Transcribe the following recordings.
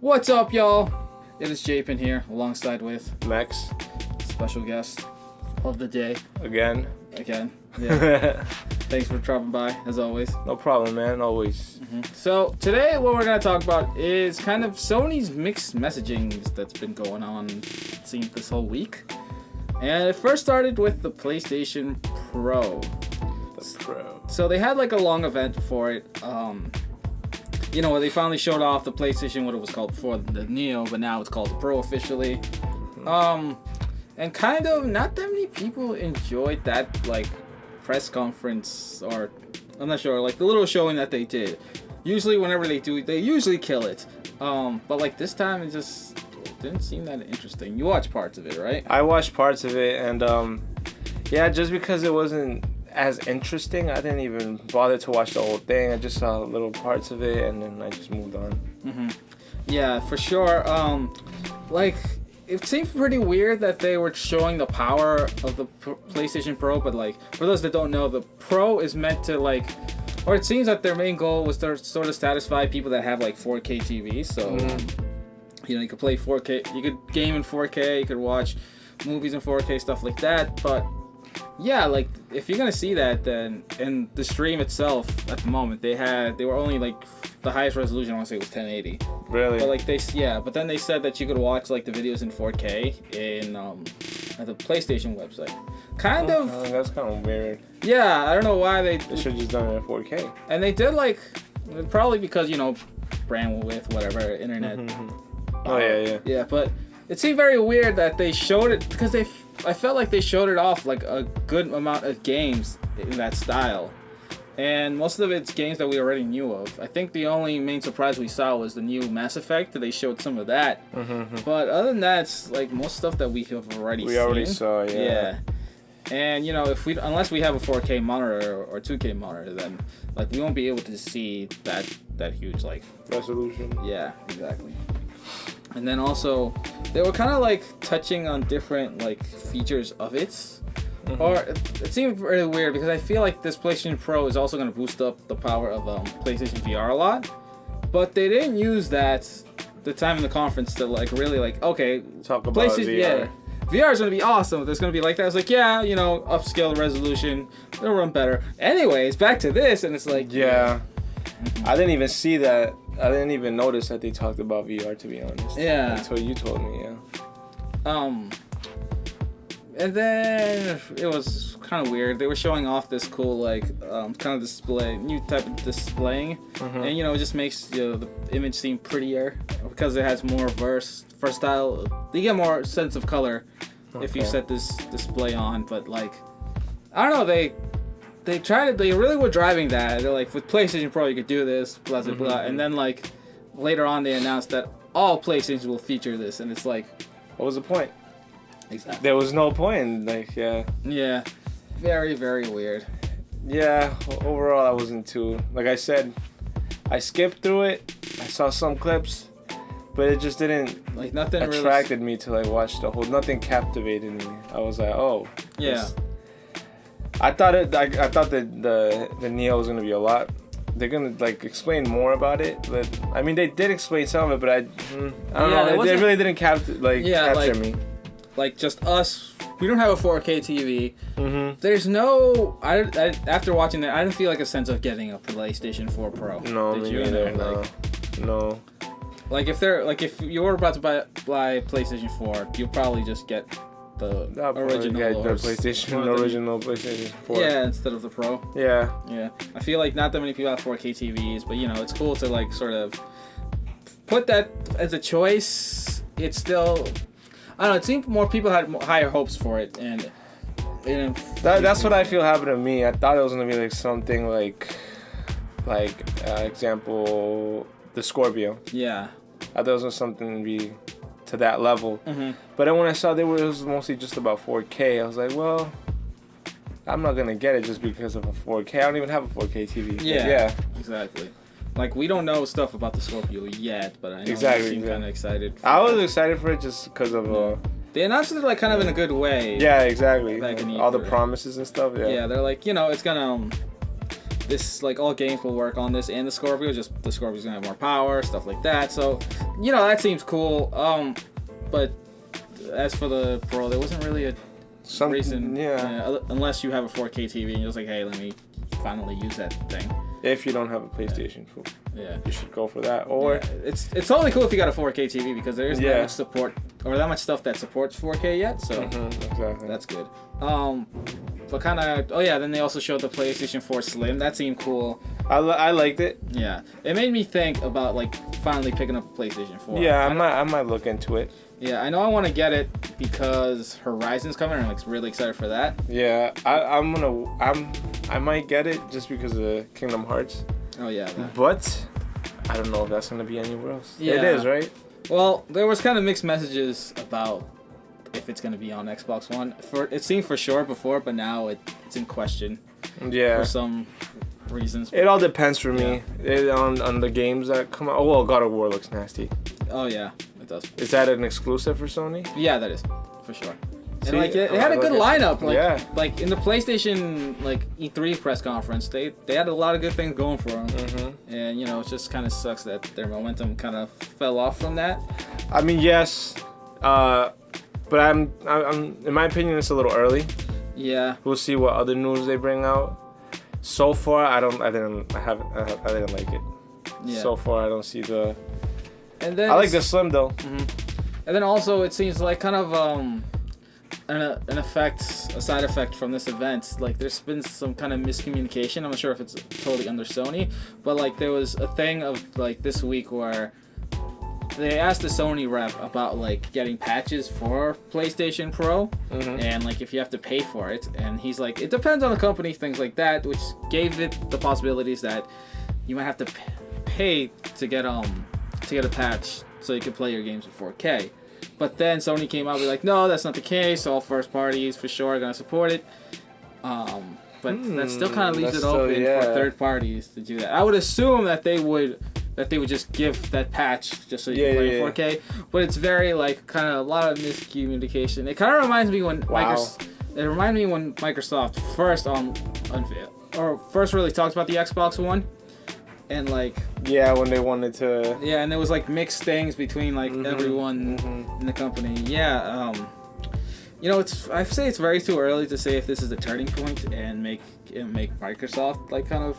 What's up, y'all? It is Japin here, alongside with Max. special guest of the day. Again. Yeah. Thanks for dropping by, as always. No problem, man. Always. So, today what we're going to talk about is kind of Sony's mixed messaging that's been going on, it seems, this whole week. And it first started with the PlayStation Pro. The Pro. So they had like a long event for it. Where they finally showed off the PlayStation, what it was called before, the Neo, but now it's called the Pro officially. And kind of not that many people enjoyed that like press conference, or I'm not sure, like the little showing that they did. Usually whenever they do, they usually kill it. But like this time it just didn't seem that interesting. You watched parts of it, right? I watched parts of it, and just because it wasn't as interesting, I didn't even bother to watch the whole thing. I just saw little parts of it, and then I just moved on. Yeah, for sure. It seemed pretty weird that they were showing the power of the PlayStation Pro, but like, for those that don't know, the Pro is meant to or it seems that their main goal was to sort of satisfy people that have like 4K TVs. So, you could play 4K, you could game in 4K, you could watch movies in 4K, stuff like that. But yeah, like if you're gonna see that, then in the stream itself at the moment they were only like the highest resolution I want to say was 1080. Really? But but then they said that you could watch like the videos in 4K in at the PlayStation website. That's kind of weird. Yeah, I don't know why They should have just done it in 4K. And they did probably because bandwidth, whatever, internet. Yeah, but it seemed very weird that they showed it because I felt like they showed it off like a good amount of games in that style. And most of it's games that we already knew of. I think the only main surprise we saw was the new Mass Effect. They showed some of that. But other than that, it's like most stuff that we have already seen. We already saw, yeah. And unless we have a 4K monitor or 2K monitor, then like we won't be able to see that huge like resolution. Yeah, exactly. And then also they were kind of like touching on different like features of it. Or it seemed really weird because I feel like this PlayStation Pro is also going to boost up the power of PlayStation VR a lot, but they didn't use the time in the conference to like really like talk about VR. Yeah, VR is going to be awesome. There's going to be like that. It's like upscale resolution, it'll run better. Anyways, back to this, and it's like I didn't even see that. I didn't even notice that they talked about VR, to be honest. Yeah. Until you told me, And then it was kind of weird. They were showing off this cool kind of display, new type of displaying, and it just makes the image seem prettier because it has more versatile. You get more sense of color if you set this display on. But like, I don't know, they really were driving that. They're like, with PlayStation Pro you could do this, blah blah blah, and then like later on they announced that all PlayStations will feature this, and it's like, what was the point? Exactly. There was no point. Yeah. Very, very weird. Yeah. Overall, I wasn't too. Like I said, I skipped through it. I saw some clips, but it just didn't nothing attracted me to watch the whole. Nothing captivated me. I was like, oh. Yeah. I thought that the Neo was gonna be a lot. They're gonna explain more about it, but I mean they did explain some of it, but I don't know. They really didn't capture me. Like just us, we don't have a 4K TV. There's no. After watching that, I didn't feel like a sense of getting a PlayStation 4 Pro. No, did me you? neither. No. Like if you were about to buy PlayStation 4, you'll probably just get the original. The original PlayStation 4. Yeah, instead of the Pro. Yeah. Yeah. I feel like not that many people have 4K TVs, but it's cool to sort of put that as a choice. It's still. I don't know, it seemed more people had higher hopes for it, and that's what I feel happened to me. I thought it was gonna be something example, the Scorpio. Yeah. I thought it was something to be to that level. But then when I saw it was mostly just about 4K, I was like, well, I'm not gonna get it just because of a 4K. I don't even have a 4K TV. Yeah. Exactly. Like, we don't know stuff about the Scorpio yet, but I know you seem kind of excited. I was excited for it just because of... They announced it, kind of in a good way. Yeah, exactly. All the promises and stuff, yeah. Yeah, they're like, it's gonna... this like all games will work on this and the Scorpio. Just the Scorpio's gonna have more power, stuff like that. So, you know, that seems cool. But as for the Pro, there wasn't really a reason. Unless you have a 4K TV and you're just like, hey, let me finally use that thing. If you don't have a PlayStation 4, you should go for that. Or it's totally cool if you got a 4K TV because there isn't that much support or that much stuff that supports 4K yet. So exactly. That's good. But kind of then they also showed the PlayStation 4 Slim. That seemed cool. I liked it. Yeah, it made me think about like finally picking up a PlayStation 4. Yeah, I might look into it. Yeah, I know I want to get it because Horizon's coming, and I'm like really excited for that. Yeah, I might get it just because of Kingdom Hearts. Oh yeah. But I don't know if that's gonna be anywhere else. Yeah. It is, right? Well, there was kind of mixed messages about if it's gonna be on Xbox One. It seemed for sure before, but now it's in question. Yeah. For some reasons. It all depends for me on the games that come out. Oh well, God of War looks nasty. Oh yeah. Does. Is that an exclusive for Sony? Yeah, that is for sure. And See, like it had a good lineup. Like, like in the PlayStation like E3 press conference, they had a lot of good things going for them. Mm-hmm. And you know, it just kind of sucks that their momentum kind of fell off from that. I mean, yes, but I'm in my opinion, it's a little early. Yeah. We'll see what other news they bring out. So far, I didn't like it. Yeah. So far, I don't see the. And then I like the Slim though. Mm-hmm. And then also it seems like kind of a side effect from this event. Like there's been some kind of miscommunication. I'm not sure if it's totally under Sony, but like there was a thing of like this week where they asked the Sony rep about like getting patches for PlayStation Pro and like if you have to pay for it, and he's like, it depends on the company, things like that, which gave it the possibilities that you might have to pay to get a patch so you can play your games in 4K. But then Sony came out and be like, no, that's not the case. All first parties for sure are going to support it. But that still kind of leaves it open for third parties to do that. I would assume that they would just give that patch just so you can play in 4K. But it's very like kind of a lot of miscommunication. It kind of reminds me when Microsoft first really talked about the Xbox One. And like when they wanted to and there was like mixed things between like everyone in the company. You know, I say it's very too early to say if this is a turning point and make Microsoft like kind of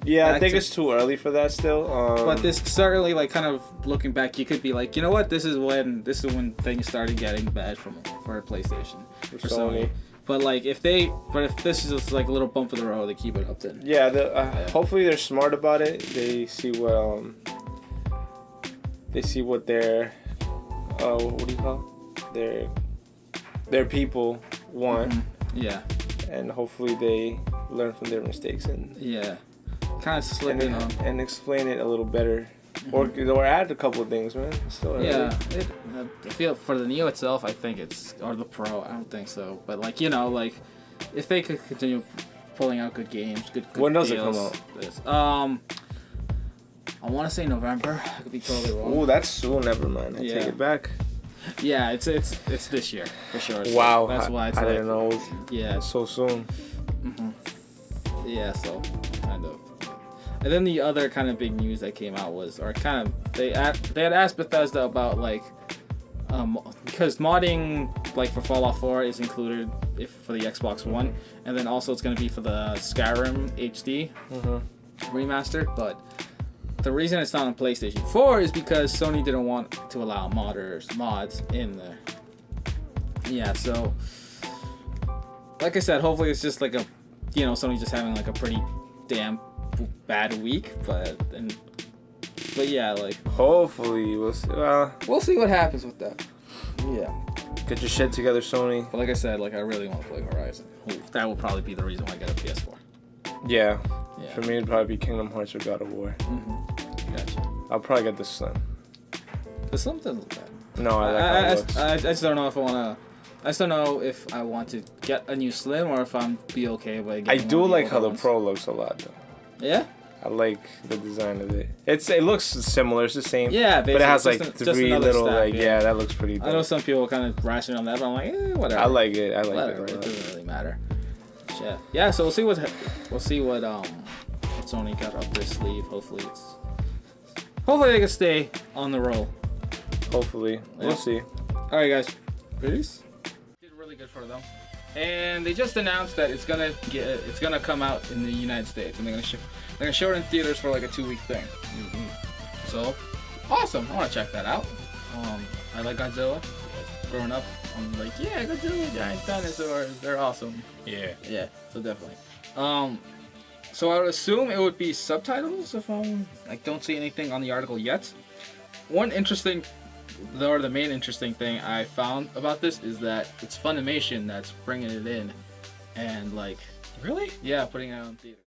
I think it's too early for that still. But this certainly like kind of looking back, you could be like, you know what, this is when things started getting bad for PlayStation for Sony. But like if this is just like a little bump in the road, they keep it up then. Hopefully they're smart about it. They see what their what do you call it? Their people want. Yeah. And hopefully they learn from their mistakes and kind of slip in and explain it a little better. Or add a couple of things, man. Still I feel for the Neo itself, I think or the Pro, I don't think so. But like, you know, like if they could continue pulling out good games, good when does deals, it come out? I want to say November. I could be totally wrong. Oh, that's soon. Never mind. I take it back. Yeah, it's this year for sure. So wow, that's why it's I like, didn't know. So soon. Yeah, so kind of. And then the other kind of big news that came out was, or kind of, they had asked Bethesda about like, because modding like for Fallout 4 is included for the Xbox One, and then also it's going to be for the Skyrim HD remastered. But the reason it's not on PlayStation 4 is because Sony didn't want to allow mods in there. Yeah, so like I said, hopefully it's just like Sony's just having like a pretty damn bad week, but yeah, like hopefully we'll see. We'll see what happens with that. Yeah, get your shit together, Sony. But like I said, like I really want to play Horizon. That will probably be the reason why I get a PS4. Yeah. For me, it'd probably be Kingdom Hearts or God of War. Gotcha. I'll probably get the Slim. The Slim doesn't look bad. No, I like how it looks. I just don't know if I want to. I just don't know if I want to get a new Slim or if I'm be okay with getting I do like how the Pro looks a lot, though. Yeah? I like the design of it. It looks similar. It's the same. Yeah, basically. But it has like three little stack, that looks pretty dope. I know some people kind of ration on that, but I'm like, whatever. I like it. I like whatever. It doesn't really matter. Yeah. So we'll see what Sony got up their sleeve. Hopefully they can stay on the roll. Hopefully. We'll see. Alright guys. Peace. Did really good for them. And they just announced that it's gonna come out in the United States, and they're gonna show it in theaters for like a 2-week thing. So awesome! I want to check that out. I like Godzilla. Growing up, I'm like, yeah, Godzilla, giant dinosaurs, they're awesome. Yeah. Yeah. So definitely. So I would assume it would be subtitles if I don't see anything on the article yet. The main interesting thing I found about this is that it's Funimation that's bringing it in, and like, really? Yeah, putting it out in theater.